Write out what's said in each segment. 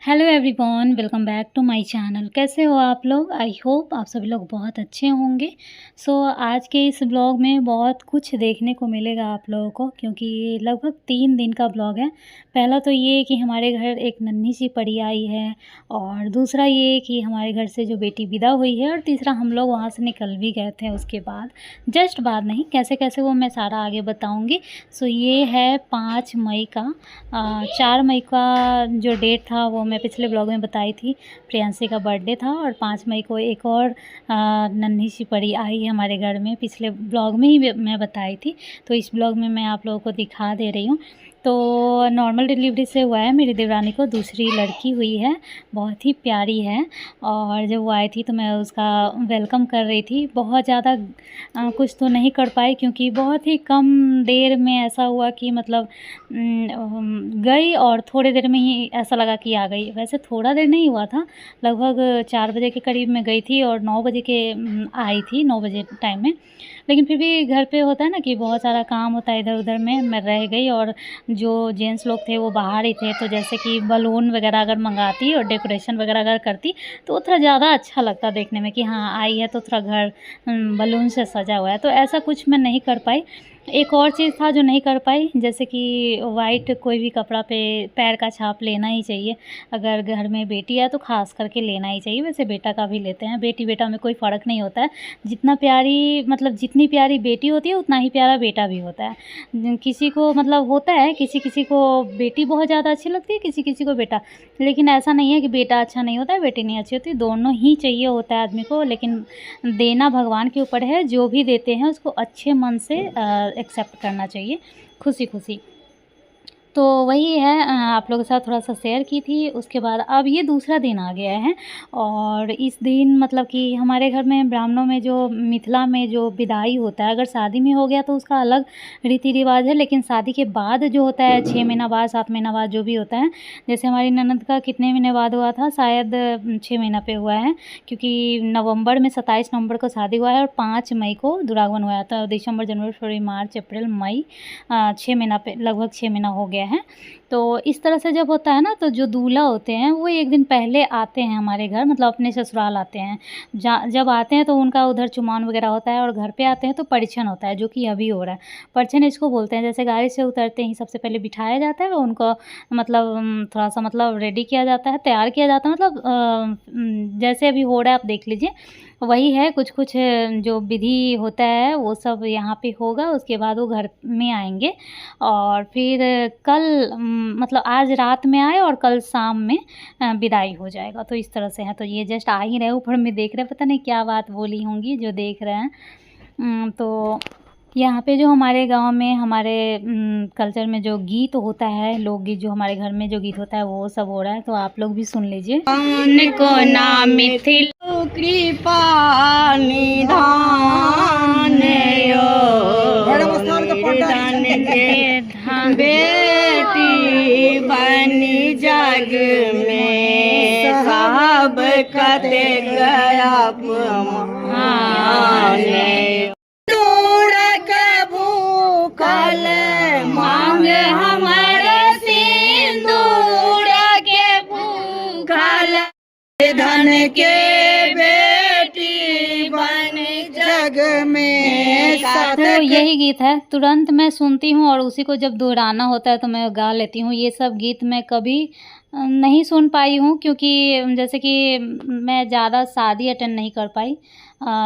Hello everyone, welcome back to my channel. कैसे हो आप लोग? आई होप आप सभी लोग बहुत अच्छे होंगे। आज के इस ब्लॉग में बहुत कुछ देखने को मिलेगा आप लोगों को, क्योंकि ये लगभग 3 दिन का ब्लॉग है। पहला तो ये कि हमारे घर एक नन्ही सी परी आई है, और दूसरा ये कि हमारे घर से जो बेटी विदा हुई है, और तीसरा हम लोग वहाँ से निकल भी गए थे उसके बाद। जस्ट बाद नहीं, कैसे कैसे वो मैं सारा आगे बताऊँगी। ये है 5 मई का। 4 मई का जो डेट था वो मैं पिछले ब्लॉग में बताई थी। प्रियांशी का बर्थडे था, और 5 मई को एक और नन्ही सी परी आई है हमारे घर में। पिछले ब्लॉग में ही मैं बताई थी, तो इस ब्लॉग में मैं आप लोगों को दिखा दे रही हूँ। तो नॉर्मल डिलीवरी से हुआ है, मेरी देवरानी को दूसरी लड़की हुई है, बहुत ही प्यारी है। और जब वो आई थी तो मैं उसका वेलकम कर रही थी। बहुत ज़्यादा कुछ तो नहीं कर पाई, क्योंकि बहुत ही कम देर में ऐसा हुआ कि मतलब गई और थोड़ी देर में ही ऐसा लगा कि आ गई। वैसे थोड़ा देर नहीं हुआ था, लगभग 4 बजे के करीब मैं गई थी और 9 बजे के आई थी, 9 बजे टाइम में। लेकिन फिर भी घर पे होता है ना कि बहुत सारा काम होता है इधर उधर में, मैं रह गई। और जो जेंट्स लोग थे वो बाहर ही थे, तो जैसे कि बलून वगैरह अगर मंगाती और डेकोरेशन वगैरह अगर करती तो थोड़ा ज़्यादा अच्छा लगता देखने में कि हाँ आई है, तो थोड़ा घर बलून से सजा हुआ है। तो ऐसा कुछ मैं नहीं कर पाई। एक और चीज़ था जो नहीं कर पाई, जैसे कि वाइट कोई भी कपड़ा पे पैर का छाप लेना ही चाहिए। अगर घर में बेटी है तो ख़ास करके लेना ही चाहिए। वैसे बेटा का भी लेते हैं, बेटी बेटा में कोई फ़र्क नहीं होता है। जितना प्यारी मतलब जितनी प्यारी बेटी होती है उतना ही प्यारा बेटा भी होता है। किसी को मतलब होता है, किसी किसी को बेटी बहुत ज़्यादा अच्छी लगती है, किसी किसी को बेटा। लेकिन ऐसा नहीं है कि बेटा अच्छा नहीं होता है, बेटी नहीं अच्छी होती, दोनों ही चाहिए होता है आदमी को। लेकिन देना भगवान के ऊपर है, जो भी देते हैं उसको अच्छे मन से एक्सेप्ट करना चाहिए, खुशी खुशी। तो वही है, आप लोगों के साथ थोड़ा-सा शेयर की थी। उसके बाद अब ये दूसरा दिन आ गया है, और इस दिन मतलब कि हमारे घर में ब्राह्मणों में जो मिथिला में जो विदाई होता है, अगर शादी में हो गया तो उसका अलग रीति-रिवाज है। लेकिन शादी के बाद जो होता है, 6 महीना बाद, 7 महीना बाद जो भी होता है, जैसे हमारी ननद का कितने महीने बाद हुआ था, शायद 6 महीना पे हुआ है, क्योंकि नवंबर में 27 नवंबर को शादी हुआ है और 5 मई को दुरागमन हुआ था। दिसंबर, जनवरी, फरवरी, मार्च, अप्रैल, मई, 6 महीना पे, लगभग 6 महीना हो गया है। तो इस तरह से जब होता है ना, तो जो दूल्हा होते हैं वो एक दिन पहले आते हैं हमारे घर, मतलब अपने ससुराल आते हैं। जब आते हैं तो उनका उधर चुमान वगैरह होता है, और घर पे आते हैं तो परिछन होता है, जो कि अभी हो रहा है। परिछन इसको बोलते हैं। जैसे गाड़ी से उतरते ही सबसे पहले बिठाया जाता है, उनको मतलब थोड़ा-सा मतलब रेडी किया जाता है, तैयार किया जाता है, मतलब जैसे अभी हो रहा है आप देख लीजिए, वही है। कुछ-कुछ जो विधि होता है वो सब यहाँ पे होगा। उसके बाद वो घर में आएँगे, और फिर कल मतलब आज रात में आए और कल शाम में विदाई हो जाएगा। तो इस तरह से है। तो ये जस्ट आ ही रहे, ऊपर में देख रहे हैं, पता नहीं क्या बात बोली होंगी जो देख रहे हैं। तो यहाँ पे जो हमारे गाँव में हमारे कल्चर में जो गीत होता है, लोकगीत, जो हमारे घर में जो गीत होता है वो सब हो रहा है, तो आप लोग भी सुन लीजिए। को नाम मिथिल कृपा निधान के धान बेटी बनी जग में सब कते गया भूखल मांग हमारे सिंदूर के भूखल धन के बेटी बन जग में। तो यही गीत है, तुरंत मैं सुनती हूँ और उसी को जब दोहराना होता है तो मैं गा लेती हूँ। ये सब गीत मैं कभी नहीं सुन पाई हूँ, क्योंकि जैसे कि मैं ज़्यादा शादी अटेंड नहीं कर पाई,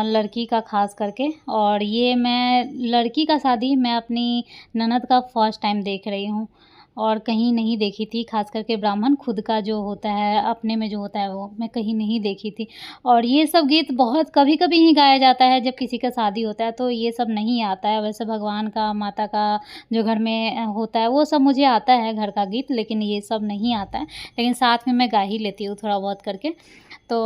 लड़की का ख़ास करके। और ये मैं लड़की का शादी मैं अपनी ननद का फर्स्ट टाइम देख रही हूँ, और कहीं नहीं देखी थी। ख़ास करके ब्राह्मण खुद का जो होता है, अपने में जो होता है, वो मैं कहीं नहीं देखी थी। और ये सब गीत बहुत कभी-कभी ही गाया जाता है जब किसी का शादी होता है, तो ये सब नहीं आता है। वैसे भगवान का, माता का जो घर में होता है वो सब मुझे आता है, घर का गीत, लेकिन ये सब नहीं आता है। लेकिन साथ में मैं गा ही लेती हूँ थोड़ा बहुत करके। तो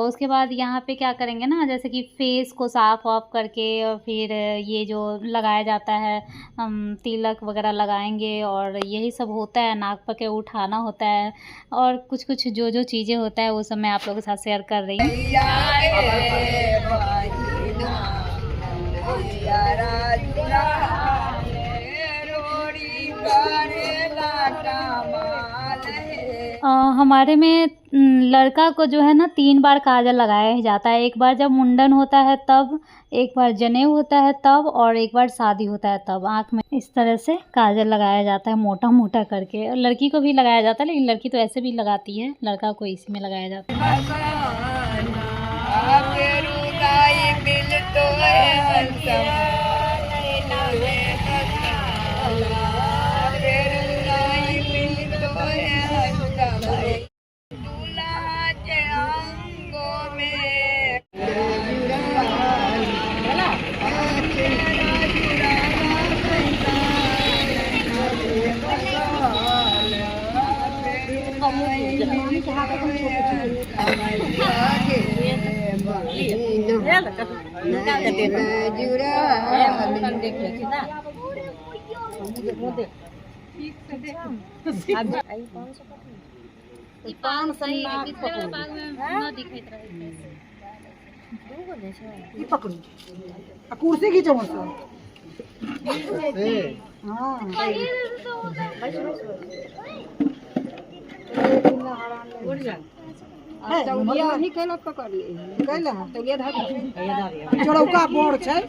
उसके बाद यहाँ पे क्या करेंगे ना, जैसे कि फेस को साफ़ वाफ करके, और फिर ये जो लगाया जाता है तिलक वगैरह लगाएंगे, और यही सब होता है। नाक पके उठाना होता है, और कुछ-कुछ जो चीज़ें होता है वो सब मैं आप लोगों के साथ शेयर कर रही हूँ। हमारे में लड़का को जो है ना 3 बार काजल लगाया जाता है। एक बार जब मुंडन होता है तब, एक बार जनेऊ होता है तब और एक बार शादी होता है तब। आँख में इस तरह से काजल लगाया जाता है मोटा-मोटा करके। और लड़की को भी लगाया जाता है, लेकिन लड़की तो ऐसे भी लगाती है, लड़का को इसी में लगाया जाता है। कुर्सी की चमच चौका बोर छै।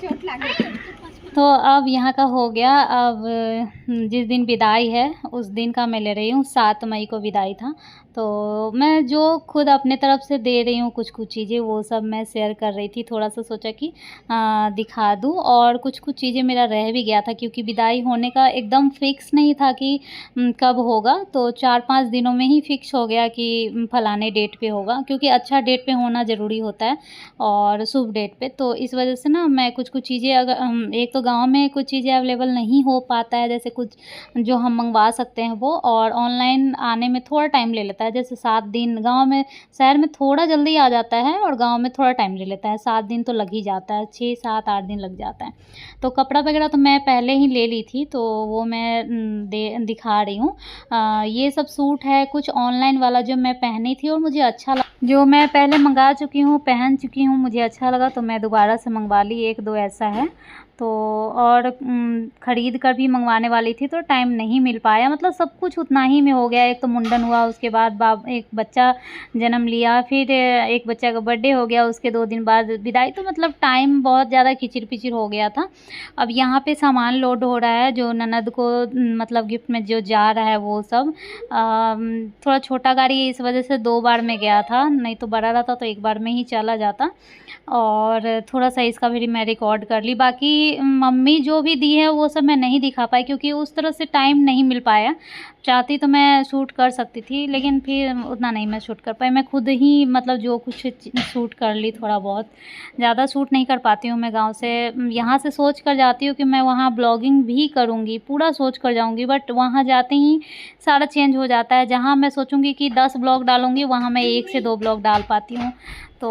तो अब यहाँ का हो गया। अब जिस दिन विदाई है उस दिन का मैं ले रही हूँ। 7 मई को विदाई था, तो मैं जो खुद अपने तरफ से दे रही हूँ कुछ-कुछ चीज़ें, वो सब मैं शेयर कर रही थी। थोड़ा-सा सोचा कि दिखा दूँ। और कुछ-कुछ चीज़ें मेरा रह भी गया था, क्योंकि विदाई होने का एकदम फ़िक्स नहीं था कि कब होगा। तो 4-5 दिनों में ही फ़िक्स हो गया कि फलाने डेट पे होगा, क्योंकि अच्छा डेट पे होना ज़रूरी होता है और शुभ डेट पे। तो इस वजह से ना मैं कुछ-कुछ चीज़ें, अगर एक तो गाँव में कुछ चीज़ें अवेलेबल नहीं हो पाता है, जैसे कुछ जो हम मँगवा सकते हैं वो, और ऑनलाइन आने में थोड़ा टाइम ले लेता है। जैसे 7 दिन, गाँव में, शहर में थोड़ा जल्दी आ जाता है और गाँव में थोड़ा टाइम ले लेता है। 7 दिन तो लग ही जाता है, 6, 7, 8 दिन लग जाता है। तो कपड़ा वगैरह तो मैं पहले ही ले ली थी, तो वो मैं दिखा रही हूँ। ये सब सूट है कुछ ऑनलाइन वाला जो मैं पहनी थी और मुझे अच्छा लगा, जो मैं पहले मँगा चुकी हूँ, पहन चुकी हूँ, मुझे अच्छा लगा तो मैं दोबारा से मँगवा ली। 1-2 ऐसा है। तो और ख़रीद कर भी मँगवाने वाली थी, तो टाइम नहीं मिल पाया। मतलब सब कुछ उतना ही में हो गया। एक तो मुंडन हुआ, उसके बाद एक बच्चा जन्म लिया, फिर एक बच्चा का बर्थडे हो गया, उसके 2 दिन बाद विदाई। तो मतलब टाइम बहुत ज़्यादा किचिर-पिचिर हो गया था। अब यहाँ पे सामान लोड हो रहा है, जो ननद को मतलब गिफ्ट में जो जा रहा है वो सब। थोड़ा छोटा गाड़ी है, इस वजह से 2 बार में गया था, नहीं तो बड़ा रहता तो 1 बार में ही चला जाता। और थोड़ा-सा इसका भी मैं रिकॉर्ड कर ली। बाकी मम्मी जो भी दी है वो सब मैं नहीं दिखा पाई, क्योंकि उस तरह से टाइम नहीं मिल पाया। चाहती तो मैं शूट कर सकती थी, लेकिन फिर उतना नहीं मैं शूट कर पाई। मैं खुद ही मतलब जो कुछ शूट कर ली थोड़ा बहुत, ज़्यादा शूट नहीं कर पाती हूँ मैं गाँव से। यहाँ से सोच कर जाती हूँ कि मैं वहाँ ब्लॉगिंग भी करूँगी, पूरा सोच कर जाऊँगी, बट वहाँ जाते ही सारा चेंज हो जाता है। जहाँ मैं सोचूँगी कि 10 ब्लॉग डालूँगी, वहाँ मैं 1 से 2 ब्लॉग डाल पाती हूँ। तो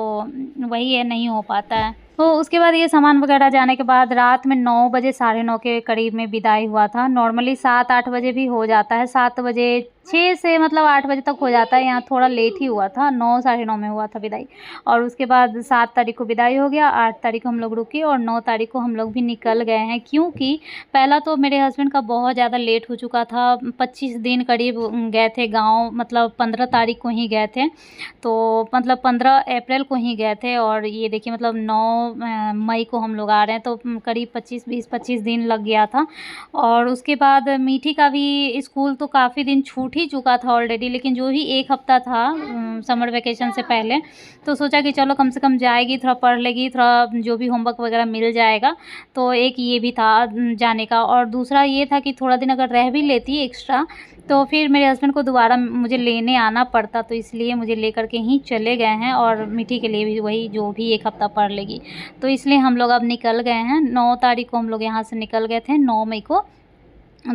वही है, नहीं हो पाता है। तो उसके बाद ये सामान वगैरह जाने के बाद रात में 9 बजे, साढ़े 9 के करीब में विदाई हुआ था। नॉर्मली 7-8 बजे भी हो जाता है। 7 बजे, 6 से मतलब 8 बजे तक हो जाता है। यहाँ थोड़ा लेट ही हुआ था, 9 साढ़े 9 में हुआ था विदाई। और उसके बाद 7 तारीख को विदाई हो गया, 8 तारीख को हम लोग रुके और 9 तारीख को हम लोग भी निकल गए हैं। क्योंकि पहला तो मेरे हस्बैंड का बहुत ज़्यादा लेट हो चुका था। 25 दिन करीब गए थे गाँव, मतलब 15 तारीख को ही गए थे। तो मतलब 15 अप्रैल को ही गए थे, और ये देखिए मतलब 9 मई को हम लोग आ रहे हैं। तो करीब 20-25 दिन लग गया था। और उसके बाद मीठी का भी स्कूल तो काफ़ी दिन छूट ही चुका था ऑलरेडी, लेकिन जो ही 1 हफ़्ता था समर वैकेशन से पहले, तो सोचा कि चलो कम से कम जाएगी, थोड़ा पढ़ लेगी, थोड़ा जो भी होमवर्क वगैरह मिल जाएगा। तो एक ये भी था जाने का, और दूसरा ये था कि थोड़ा दिन अगर रह भी लेती एक्स्ट्रा, तो फिर मेरे हस्बैंड को दोबारा मुझे लेने आना पड़ता, तो इसलिए मुझे लेकर के ही चले गए हैं। और मीठी के लिए भी वही, जो भी 1 हफ़्ता पढ़ लेगी। तो इसलिए हम लोग अब निकल गए हैं। 9 तारीख को हम लोग यहाँ से निकल गए थे, 9 मई को।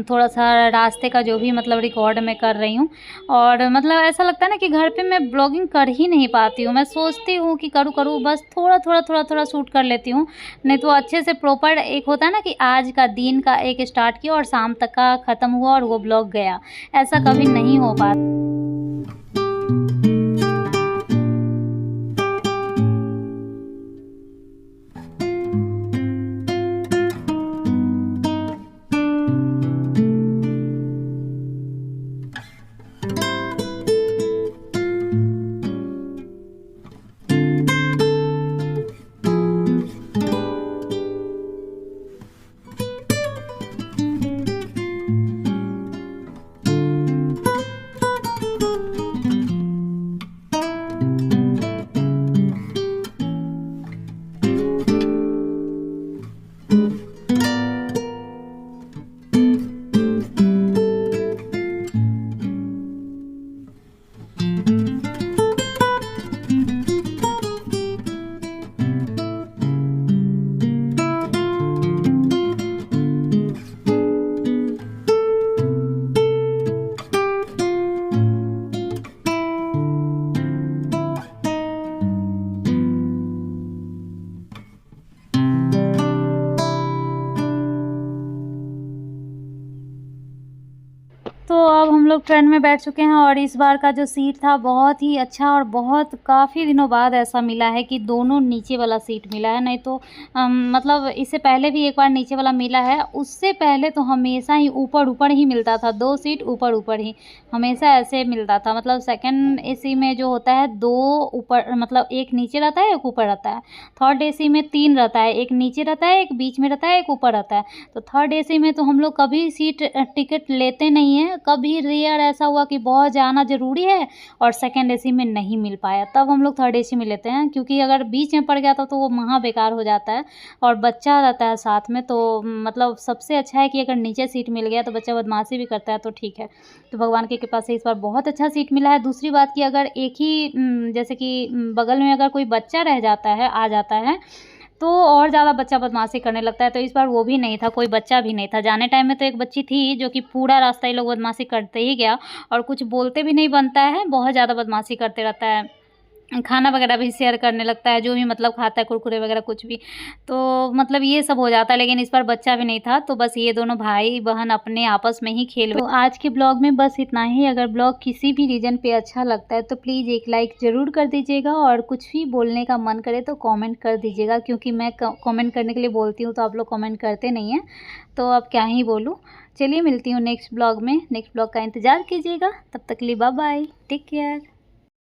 थोड़ा-सा रास्ते का जो भी मतलब रिकॉर्ड मैं कर रही हूँ। और मतलब ऐसा लगता है ना कि घर पे मैं ब्लॉगिंग कर ही नहीं पाती हूँ। मैं सोचती हूँ कि करूँ, बस थोड़ा-थोड़ा शूट कर लेती हूँ। नहीं तो अच्छे से प्रॉपर, एक होता है ना कि आज का दिन का एक स्टार्ट किया और शाम तक का ख़त्म हुआ और वो ब्लॉग गया, ऐसा कभी नहीं हो पाता। तो अब हम लोग ट्रेन में बैठ चुके हैं और इस बार का जो सीट था बहुत ही अच्छा और बहुत काफ़ी दिनों बाद ऐसा मिला है कि दोनों नीचे वाला सीट मिला है। नहीं तो मतलब इससे पहले भी एक बार नीचे वाला मिला है, उससे पहले तो हमेशा ही ऊपर ही मिलता था, 2 सीट ऊपर ही हमेशा ऐसे मिलता था। मतलब सेकंड एसी में जो होता है 2 ऊपर, मतलब एक नीचे रहता है एक ऊपर रहता है। थर्ड एसी में 3 रहता है, एक नीचे रहता है, एक बीच में रहता है, एक ऊपर रहता है। तो थर्ड एसी में तो हम लोग कभी सीट टिकट लेते नहीं हैं, कभी रेयर ऐसा हुआ कि बहुत जाना ज़रूरी है और सेकंड एसी में नहीं मिल पाया, तब हम लोग थर्ड एसी में लेते हैं। क्योंकि अगर बीच में पड़ गया तो वो महा बेकार हो जाता है और बच्चा रहता है साथ में, तो मतलब सबसे अच्छा है कि अगर नीचे सीट मिल गया तो बच्चा बदमाशी भी करता है तो ठीक है। तो भगवान की कृपा से इस बार बहुत अच्छा सीट मिला है। दूसरी बात कि अगर एक ही जैसे कि बगल में अगर कोई बच्चा रह जाता है, आ जाता है, तो और ज़्यादा बच्चा बदमाशी करने लगता है। तो इस बार वो भी नहीं था, कोई बच्चा भी नहीं था। जाने टाइम में तो एक बच्ची थी जो कि पूरा रास्ता ये लोग बदमाशी करते ही गया और कुछ बोलते भी नहीं बनता है, बहुत ज़्यादा बदमाशी करते रहता है। खाना वगैरह भी शेयर करने लगता है, जो भी मतलब खाता है, कुरकुरे वगैरह कुछ भी, तो मतलब ये सब हो जाता है। लेकिन इस बार बच्चा भी नहीं था, तो बस ये दोनों भाई बहन अपने आपस में ही खेल। तो आज के ब्लॉग में बस इतना ही। अगर ब्लॉग किसी भी रीजन पे अच्छा लगता है तो प्लीज़ एक लाइक ज़रूर कर दीजिएगा और कुछ भी बोलने का मन करे तो कमेंट कर दीजिएगा, क्योंकि मैं कमेंट करने के लिए बोलती हूँ तो आप लोग कमेंट करते नहीं हैं, तो अब क्या ही बोलूँ। चलिए मिलती हूँ नेक्स्ट ब्लॉग में। नेक्स्ट ब्लॉग का इंतज़ार कीजिएगा, तब तक के लिए बाय बाय, टेक केयर।